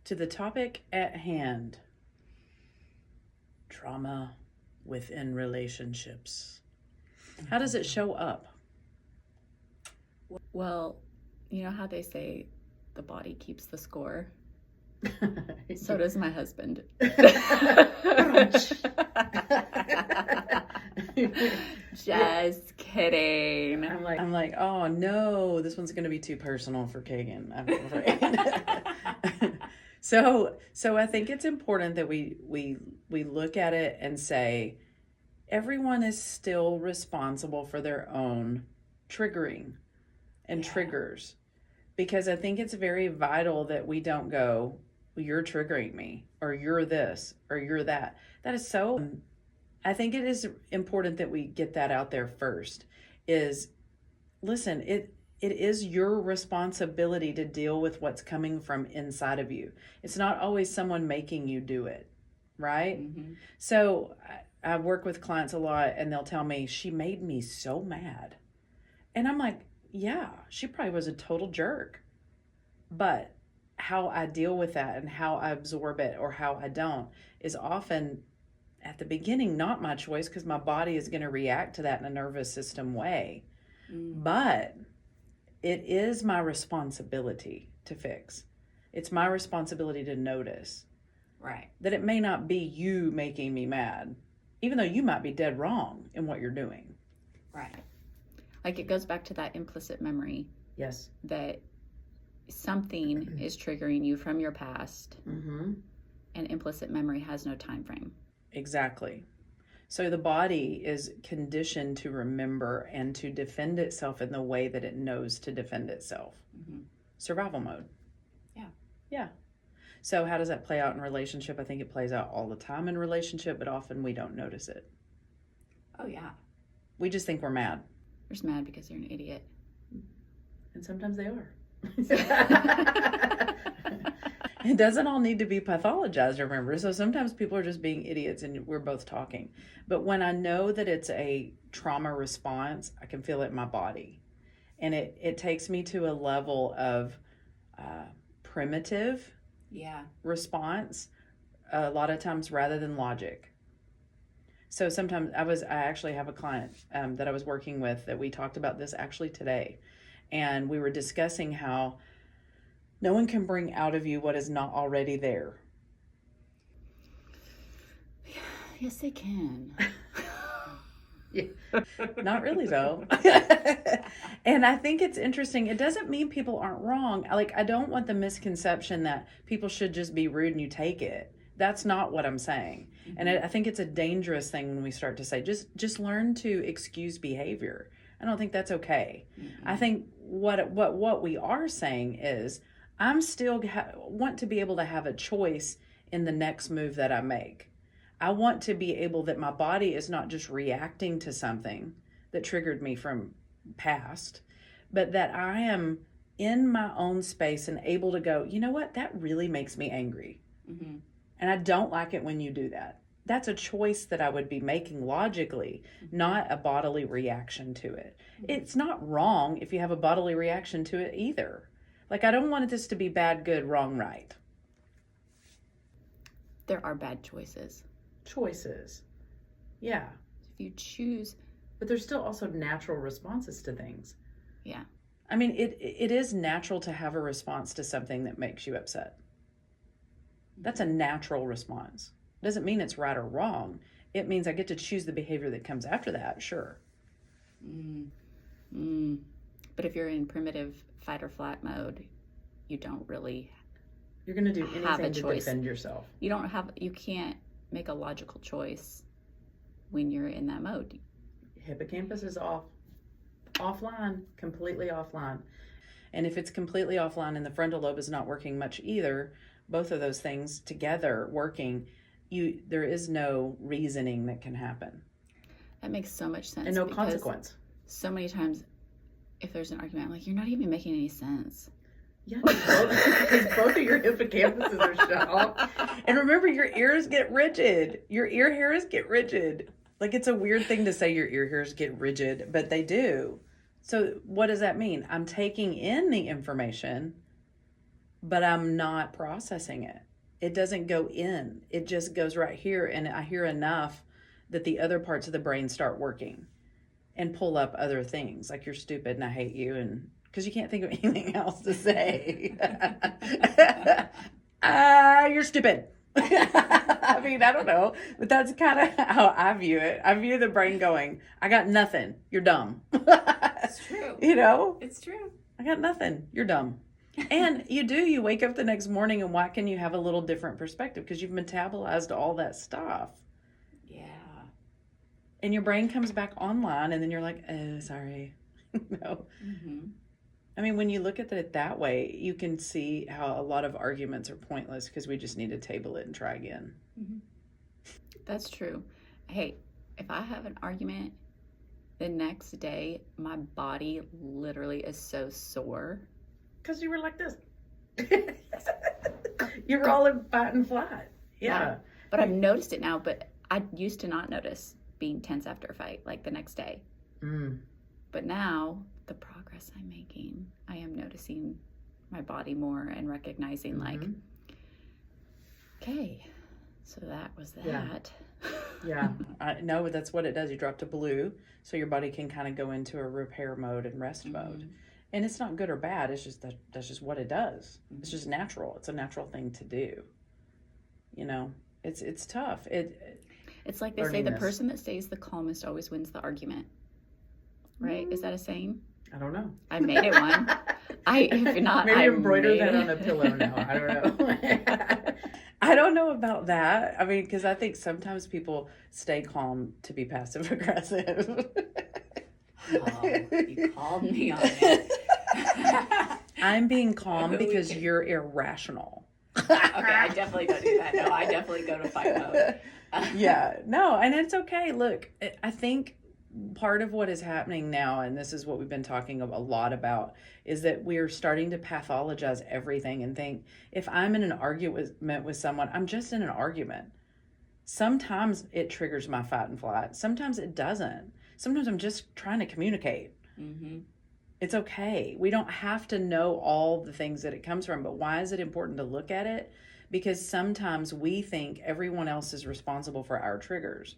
to the topic at hand, trauma within relationships. How does it show up? Well, you know how they say the body keeps the score? So does my husband. Just kidding. I'm like, oh no, this one's gonna be too personal for Kagan. I'm afraid. So I think it's important that we look at it and say, everyone is still responsible for their own triggering and triggers, because I think it's very vital that we don't go, well, you're triggering me, or you're this, or you're that. That is so. I think it is important that we get that out there first. Is listen, it is your responsibility to deal with what's coming from inside of you. It's not always someone making you do it, right? Mm-hmm. So I work with clients a lot, and they'll tell me, she made me so mad. And I'm like, yeah, she probably was a total jerk. But how I deal with that and how I absorb it or how I don't is often at the beginning not my choice, because my body is going to react to that in a nervous system way. But it is my responsibility to fix. It's my responsibility to notice. Right. That it may not be you making me mad, even though you might be dead wrong in what you're doing. Right. Like, it goes back to that implicit memory. Yes. That something is triggering you from your past. Mm-hmm. And implicit memory has no time frame. Exactly. So the body is conditioned to remember and to defend itself in the way that it knows to defend itself. Mm-hmm. Survival mode. Yeah. Yeah. So how does that play out in relationship? I think it plays out all the time in relationship, but often we don't notice it. Oh, yeah. We just think we're mad. We're just mad because you're an idiot. And sometimes they are. It doesn't all need to be pathologized, remember. So sometimes people are just being idiots and we're both talking. But when I know that it's a trauma response, I can feel it in my body. And it takes me to a level of primitive response, a lot of times, rather than logic. So sometimes I actually have a client that I was working with that we talked about this actually today. And we were discussing how no one can bring out of you what is not already there. Yes, they can. Yeah. Not really, though. And I think it's interesting. It doesn't mean people aren't wrong. I don't want the misconception that people should just be rude and you take it. That's not what I'm saying. Mm-hmm. And I think it's a dangerous thing when we start to say, just learn to excuse behavior. I don't think that's okay. Mm-hmm. I think what we are saying is, I'm still want to be able to have a choice in the next move that I make. I want to be able that my body is not just reacting to something that triggered me from past, but that I am in my own space and able to go, you know what, that really makes me angry. Mm-hmm. And I don't like it when you do that. That's a choice that I would be making logically, not a bodily reaction to it. Mm-hmm. It's not wrong if you have a bodily reaction to it either. Like, I don't want this to be bad, good, wrong, right. There are bad choices. Choices. Yeah. If you choose. But there's still also natural responses to things. Yeah. I mean, it is natural to have a response to something that makes you upset. That's a natural response. Doesn't mean it's right or wrong. It means I get to choose the behavior that comes after that, sure. But if you're in primitive fight or flight mode, you don't really You're going to do anything to choice. Defend yourself. You can't make a logical choice when you're in that mode. Hippocampus is offline, completely offline. And if it's completely offline and the frontal lobe is not working much either, both of those things together working, there is no reasoning that can happen. That makes so much sense. And no consequence. So many times, if there's an argument, I'm like, you're not even making any sense. Yeah, because both of your hippocampuses are shut off. And remember, your ears get rigid. Your ear hairs get rigid. Like, it's a weird thing to say your ear hairs get rigid, but they do. So what does that mean? I'm taking in the information, but I'm not processing it. It doesn't go in. It just goes right here, and I hear enough that the other parts of the brain start working and pull up other things like you're stupid and I hate you, and because you can't think of anything else to say. You're stupid. I mean, I don't know, but that's kind of how I view it. I view the brain going, I got nothing. You're dumb. It's true. You know? It's true. I got nothing. You're dumb. And you wake up the next morning, and why can you have a little different perspective? Because you've metabolized all that stuff. Yeah. And your brain comes back online, and then you're like, oh, sorry. No. Mm-hmm. I mean, when you look at it that way, you can see how a lot of arguments are pointless because we just need to table it and try again. Mm-hmm. That's true. Hey, if I have an argument, the next day, my body literally is so sore. Because you were like this. You were all in fight and flight. Yeah. But I've noticed it now, but I used to not notice being tense after a fight, like the next day. Mm. But now, the progress I'm making, I am noticing my body more and recognizing, like, okay, so that was that. Yeah. I know that's what it does. You drop to blue, so your body can kind of go into a repair mode and rest mode. And it's not good or bad. It's just that's just what it does. It's just natural. It's a natural thing to do. You know, it's tough. It's like they say, the person that stays the calmest always wins the argument. Right? Is that a saying? I don't know. I made it one. If not, maybe I embroider that on a pillow now. I don't know. I don't know about that. I mean, because I think sometimes people stay calm to be passive aggressive. Oh, you called me on it. I'm being calm because you're irrational. Okay, I definitely don't do that. No, I definitely go to fight mode. Yeah, no, and it's okay. Look, I think part of what is happening now, and this is what we've been talking a lot about, is that we're starting to pathologize everything and think, if I'm in an argument with someone, I'm just in an argument. Sometimes it triggers my fight and flight. Sometimes it doesn't. Sometimes I'm just trying to communicate. Mm-hmm. It's okay. We don't have to know all the things that it comes from, but why is it important to look at it? Because sometimes we think everyone else is responsible for our triggers,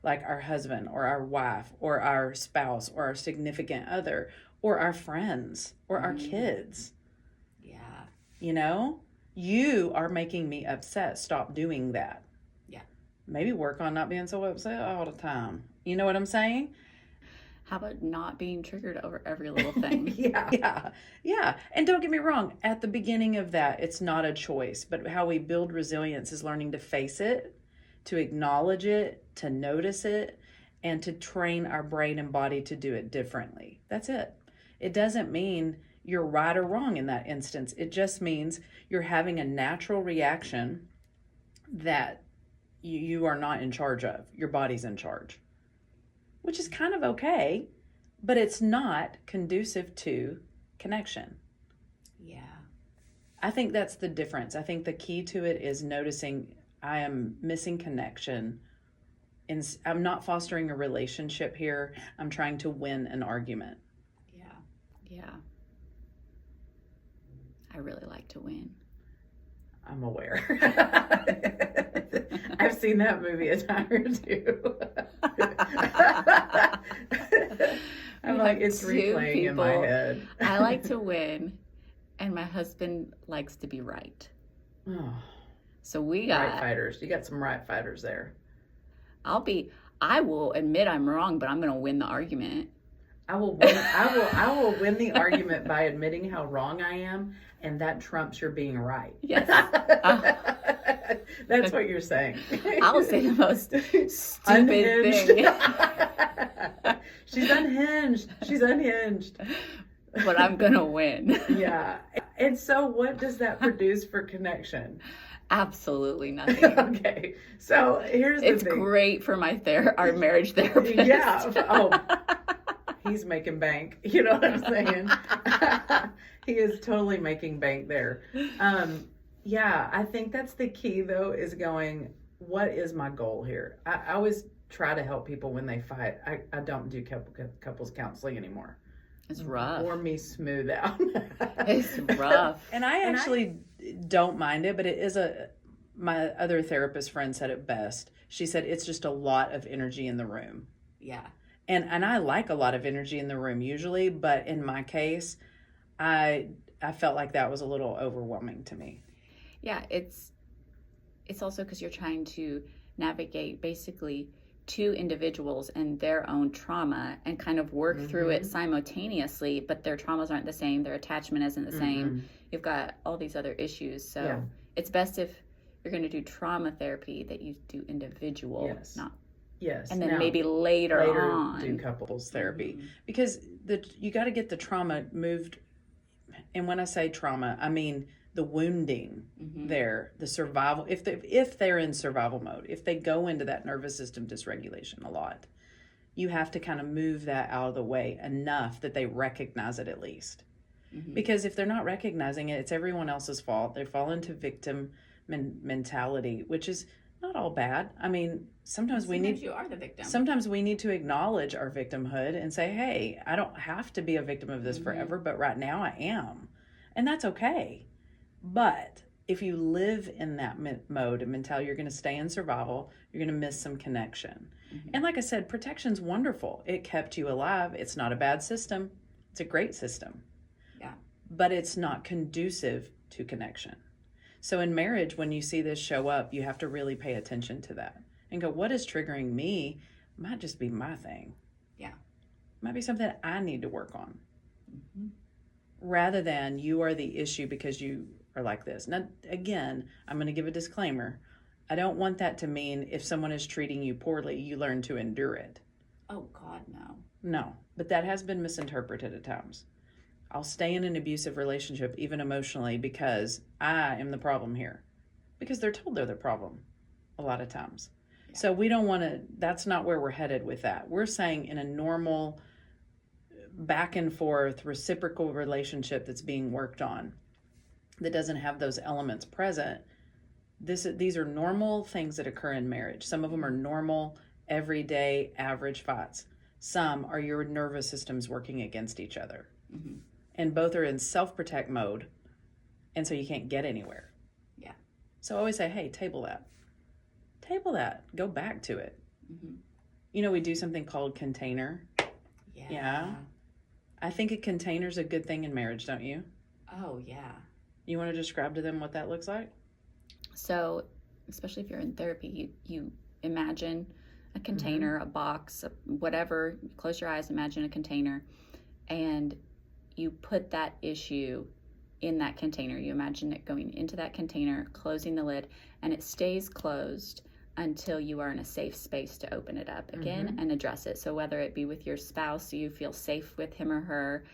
like our husband or our wife or our spouse or our significant other or our friends or our kids. Yeah. You know, you are making me upset. Stop doing that. Yeah. Maybe work on not being so upset all the time. You know what I'm saying? How about not being triggered over every little thing? Yeah. And don't get me wrong, at the beginning of that, it's not a choice, but how we build resilience is learning to face it, to acknowledge it, to notice it, and to train our brain and body to do it differently. That's it. It doesn't mean you're right or wrong in that instance. It just means you're having a natural reaction that you are not in charge of. Your body's in charge, which is kind of okay, but it's not conducive to connection. Yeah. I think that's the difference. I think the key to it is noticing I am missing connection, and I'm not fostering a relationship here. I'm trying to win an argument. Yeah. I really like to win. I'm aware. I've seen that movie a time or two. I'm like, it's replaying in my head. I like to win, and my husband likes to be right. Oh. So we got right fighters. You got some right fighters there. I will admit I'm wrong, but I'm going to win the argument. I will win the argument by admitting how wrong I am, and that trumps your being right. Yes. That's what you're saying. I'll say the most stupid thing. She's unhinged. But I'm going to win. Yeah. And so what does that produce for connection? Absolutely nothing. Okay. So here's the thing. It's great for our marriage therapist. Yeah. Oh, he's making bank. You know what I'm saying? He is totally making bank there. Yeah, I think that's the key, though, is going, what is my goal here? I always try to help people when they fight. I don't do couples counseling anymore. It's rough. Pour me smooth out. It's rough. And I actually don't mind it, but it is my other therapist friend said it best. She said it's just a lot of energy in the room. Yeah. And I like a lot of energy in the room usually, but in my case, I felt like that was a little overwhelming to me. Yeah, it's also because you're trying to navigate basically two individuals and their own trauma and kind of work through it simultaneously, but their traumas aren't the same, their attachment isn't the same. You've got all these other issues. So it's best if you're going to do trauma therapy that you do individual, not and then now, maybe later on do couples therapy, because you got to get the trauma moved. And when I say trauma, I mean the wounding there, the survival. If they're in survival mode, if they go into that nervous system dysregulation a lot, you have to kind of move that out of the way enough that they recognize it at least. Because if they're not recognizing it, it's everyone else's fault. They fall into victim mentality, which is not all bad. I mean, sometimes you are the victim. Sometimes we need to acknowledge our victimhood and say, hey, I don't have to be a victim of this forever, but right now I am. And that's okay. But if you live in that mode and mentality, you're going to stay in survival, you're going to miss some connection. And like I said, protection's wonderful. It kept you alive. It's not a bad system. It's a great system. Yeah. But it's not conducive to connection. So in marriage, when you see this show up, you have to really pay attention to that and go, what is triggering me? Might just be my thing. Yeah. Might be something I need to work on. Rather than you are the issue because you are like this. Now, again, I'm going to give a disclaimer. I don't want that to mean if someone is treating you poorly, you learn to endure it. Oh, God, no. No, but that has been misinterpreted at times. I'll stay in an abusive relationship, even emotionally, because I am the problem here. Because they're told they're the problem a lot of times. Yeah. So we don't want to, that's not where we're headed with that. We're saying in a normal, back and forth, reciprocal relationship that's being worked on, that doesn't have those elements present, these are normal things that occur in marriage. Some of them are normal, everyday, average fights. Some are your nervous systems working against each other. And both are in self-protect mode, and so you can't get anywhere. Yeah. So I always say, hey, table that. Go back to it. You know, we do something called container. Yeah. I think a container's a good thing in marriage, don't you? Oh, yeah. You want to describe to them what that looks like? So, especially if you're in therapy, you imagine a container, a box, whatever. Close your eyes, imagine a container, and you put that issue in that container. You imagine it going into that container, closing the lid, and it stays closed until you are in a safe space to open it up again and address it. So whether it be with your spouse, so you feel safe with him or her,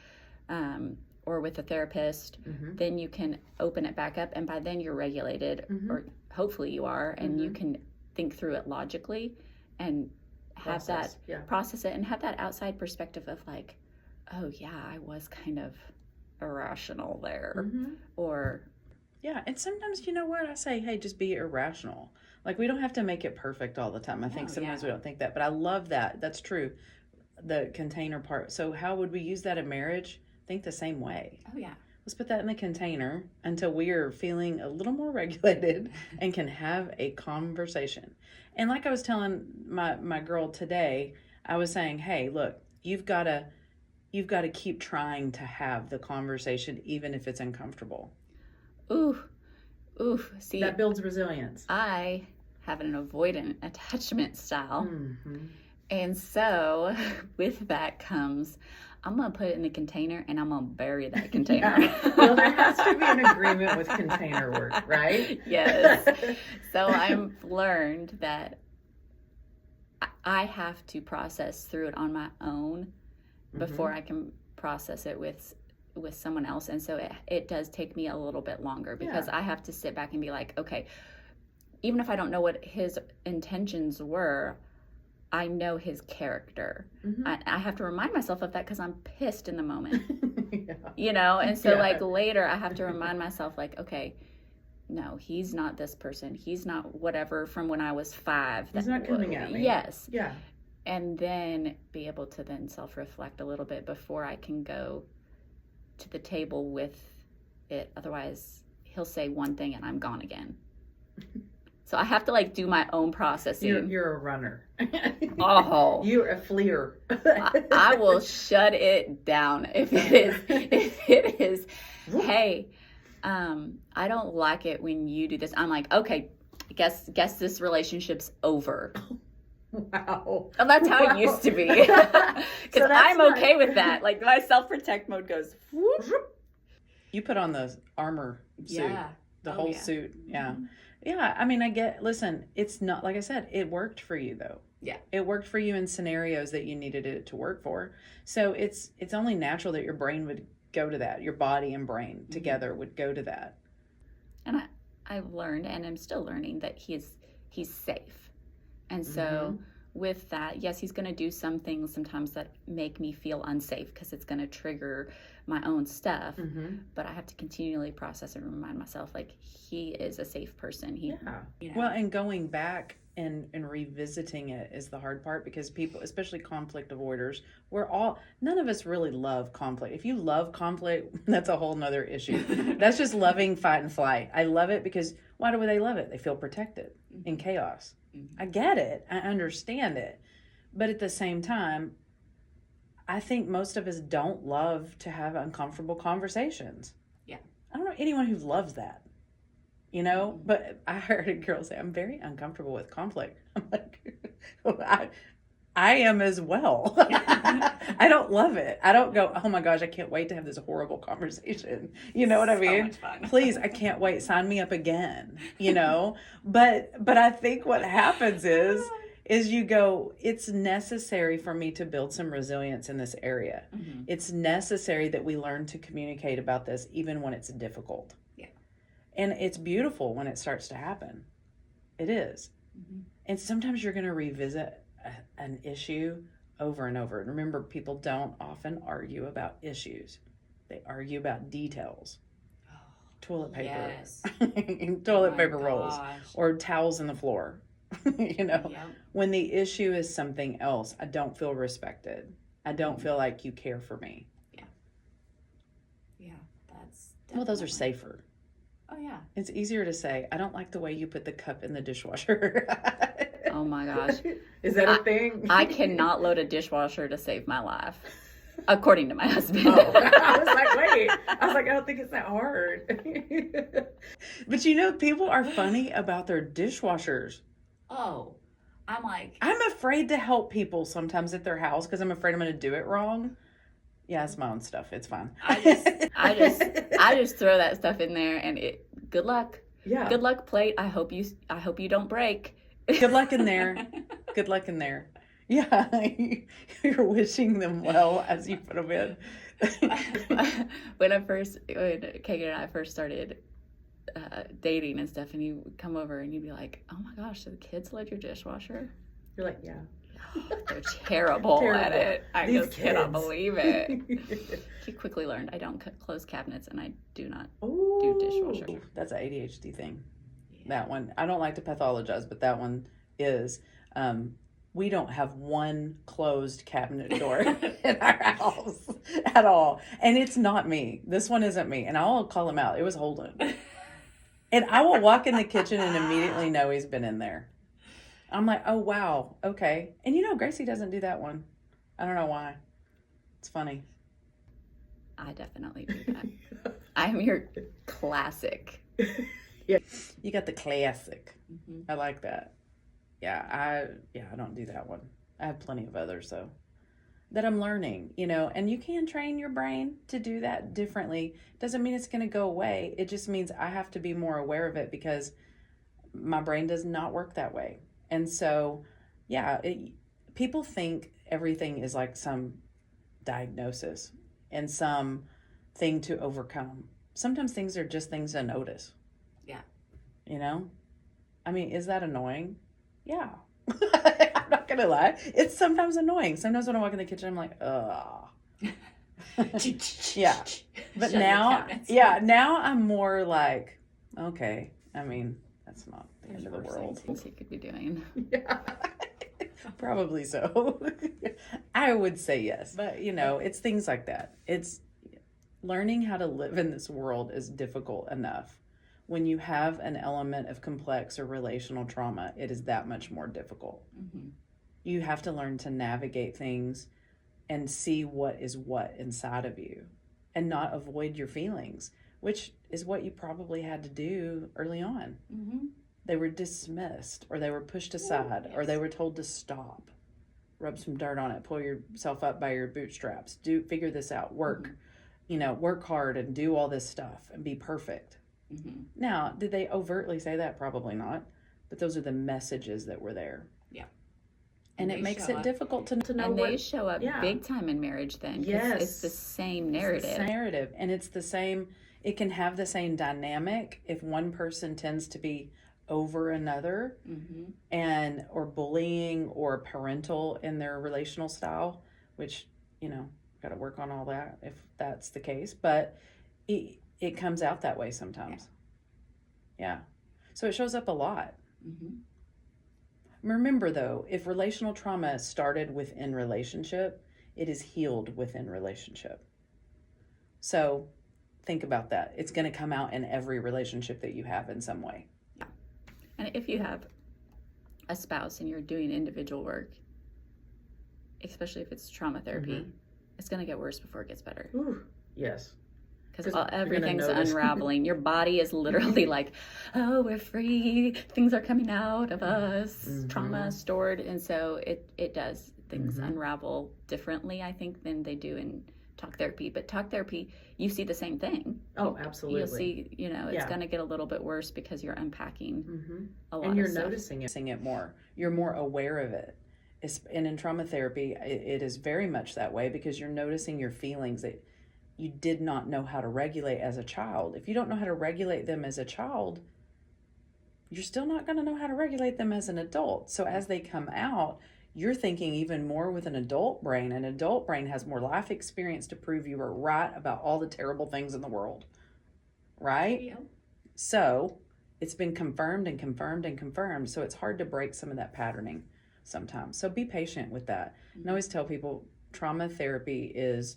or with a therapist, then you can open it back up, and by then you're regulated, or hopefully you are, and you can think through it logically and have process it, and have that outside perspective of like, oh yeah, I was kind of irrational there. Or and sometimes, you know what, I say, hey, just be irrational. Like, we don't have to make it perfect all the time. I think sometimes we don't think that, but I love that. That's true, the container part. So how would we use that in marriage? Think the same way. Oh yeah, let's put that in the container until we are feeling a little more regulated and can have a conversation. And like I was telling my girl today, I was saying, hey, look, you've got to keep trying to have the conversation, even if it's uncomfortable. Ooh. See, that builds resilience. I have an avoidant attachment style. And so with that comes, I'm going to put it in the container and I'm going to bury that container. Well, there has to be an agreement with container work, right? Yes. So I've learned that I have to process through it on my own before I can process it with someone else. And so it does take me a little bit longer because I have to sit back and be like, okay, even if I don't know what his intentions were, I know his character. I have to remind myself of that because I'm pissed in the moment, you know? And so like later I have to remind myself like, okay, no, he's not this person. He's not whatever from when I was 5. He's not coming at me. Yes. Yeah. and then be able to then self-reflect a little bit before I can go to the table with it. Otherwise, he'll say one thing and I'm gone again. So I have to like do my own processing. You're a runner. Oh, You're a fleer. I will shut it down if it is. Hey, I don't like it when you do this. I'm like, okay, guess this relationship's over. Wow. And that's how it used to be. Because So that's I'm okay with that. Like my self-protect mode goes whoop. You put on the armor suit, the Oh, whole yeah. suit. Yeah. Mhm. Yeah. I mean, listen, it's not, like I said, it worked for you though. Yeah. It worked for you in scenarios that you needed it to work for. So it's only natural that your brain would go to that. Your body and brain together would go to that. And I've learned, and I'm still learning, that he's safe. And so with that, yes, he's going to do some things sometimes that make me feel unsafe because it's going to trigger my own stuff. But I have to continually process and remind myself, like, he is a safe person. He, Yeah. you know, Well, and going back and revisiting it is the hard part, because people, especially conflict avoiders, none of us really love conflict. If you love conflict, that's a whole nother issue. That's just loving fight and flight. I love it because why do they love it? They feel protected in chaos. I get it. I understand it. But at the same time, I think most of us don't love to have uncomfortable conversations. Yeah. I don't know anyone who loves that. You know, but I heard a girl say, I'm very uncomfortable with conflict. I'm like, I am as well. I don't love it. I don't go, oh my gosh, I can't wait to have this horrible conversation. You know what I mean? much fun. Please, I can't wait. Sign me up again, you know? But I think what happens is you go, it's necessary for me to build some resilience in this area. It's necessary that we learn to communicate about this even when it's difficult. And it's beautiful when it starts to happen. It is. And sometimes you're going to revisit an issue over and over. And remember, people don't often argue about issues. They argue about details. Toilet paper. Yes. Toilet Oh my paper rolls. gosh. Or towels on the floor. You know, Yep. when the issue is something else, I don't feel respected. I don't feel like you care for me. Yeah, that's Well, those are definitely- safer. Oh yeah. It's easier to say, I don't like the way you put the cup in the dishwasher. Oh my gosh. Is that a thing? I cannot load a dishwasher to save my life, according to my husband. Oh, I was like, wait. I was like, I don't think it's that hard. But you know, people are funny about their dishwashers. Oh, I'm like, I'm afraid to help people sometimes at their house because I'm afraid I'm going to do it wrong. Yeah, it's my own stuff. It's fine. I just throw that stuff in there, and good luck. Yeah. Good luck, plate. I hope you don't break. Good luck in there. Good luck in there. Yeah, you're wishing them well as you put them in. when Kagan and I first started dating and stuff, and you would come over and you'd be like, "Oh my gosh, do the kids load your dishwasher?" You're like, yeah. They're terrible at Terrible. it. I These just cannot kids. believe it. He quickly learned I don't close cabinets, and I do not do Ooh. dishwasher. That's an ADHD thing. That one, I don't like to pathologize, but that one is. We don't have one closed cabinet door in our house at all. And it's not me. This one isn't me. And I'll call him out. It was Holden. And I will walk in the kitchen and immediately know he's been in there. I'm like, oh, wow. Okay. And you know, Gracie doesn't do that one. I don't know why. It's funny. I definitely do that. I'm your classic. You got the classic. I like that. Yeah, I don't do that one. I have plenty of others though that I'm learning, you know, and you can train your brain to do that differently. Doesn't mean it's going to go away. It just means I have to be more aware of it because my brain does not work that way. And so, yeah, people think everything is like some diagnosis and some thing to overcome. Sometimes things are just things to notice. Yeah. You know? I mean, is that annoying? Yeah. I'm not gonna lie. It's sometimes annoying. Sometimes when I walk in the kitchen, I'm like, ugh. Yeah. But now I'm more like, okay. I mean, that's not the end of the world. Things he could be doing. Yeah. Probably so. I would say yes. But, you know, it's things like that. It's learning how to live in this world is difficult enough. When you have an element of complex or relational trauma, it is that much more difficult. Mm-hmm. You have to learn to navigate things and see what is what inside of you and not avoid your feelings, which is what you probably had to do early on. Mm-hmm. They were dismissed or they were pushed aside or they were told to stop. Rub some dirt on it, pull yourself up by your bootstraps, figure this out, work, work hard and do all this stuff and be perfect. Mm-hmm. Now, did they overtly say that? Probably not. But those are the messages that were there. Yeah. And it makes it difficult to know And what... they show up big time in marriage then. 'Cause Yes. it's the same narrative. It's the same narrative. And it's the same... It can have the same dynamic if one person tends to be over another Mm-hmm. or bullying or parental in their relational style, which, got to work on all that if that's the case. But it comes out that way sometimes. Yeah. So it shows up a lot. Mm-hmm. Remember, though, if relational trauma started within relationship, it is healed within relationship. So think about that. It's going to come out in every relationship that you have in some way. Yeah. And if you have a spouse and you're doing individual work, especially if it's trauma therapy, it's going to get worse before it gets better. Ooh, yes. Because 'Cause you're everything's gonna notice. unraveling. Your body is literally like, oh, we're free. Things are coming out of us. Trauma stored. And so it does. Things unravel differently, I think, than they do in talk therapy. But talk therapy, you see the same thing. Oh, absolutely. You'll see, it's going to get a little bit worse because you're unpacking a lot And you're of stuff. noticing it. More. You're more aware of it. And in trauma therapy, it is very much that way because you're noticing your feelings that you did not know how to regulate as a child. If you don't know how to regulate them as a child, you're still not going to know how to regulate them as an adult. So as they come out, you're thinking even more with an adult brain. An adult brain has more life experience to prove you are right about all the terrible things in the world. Right? Yeah. So it's been confirmed and confirmed and confirmed. So it's hard to break some of that patterning sometimes. So be patient with that. And I always tell people trauma therapy is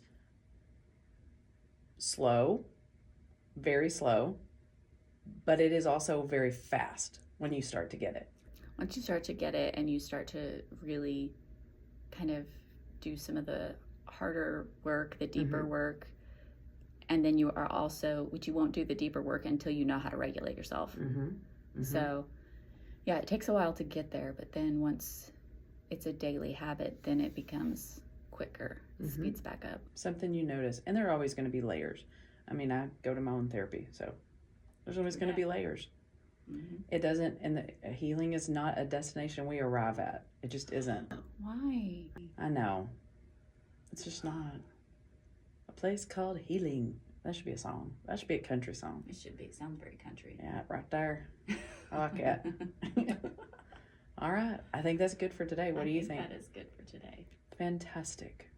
slow, very slow, but it is also very fast when you start to get it. Once you start to get it and you start to really kind of do some of the harder work, the deeper work, and then you are also, which you won't do the deeper work until you know how to regulate yourself. So, yeah, it takes a while to get there, but then once it's a daily habit, then it becomes quicker, speeds back up. Something you notice, and there are always going to be layers. I mean, I go to my own therapy, so there's always going to be layers. It doesn't, and the healing is not a destination we arrive at. It just isn't. Why? I know. It's just not. A place called healing. That should be a song. That should be a country song. It should be. It sounds very country. Yeah, right there. I like it. All right. I think that's good for today. What do you think? That is good for today. Fantastic.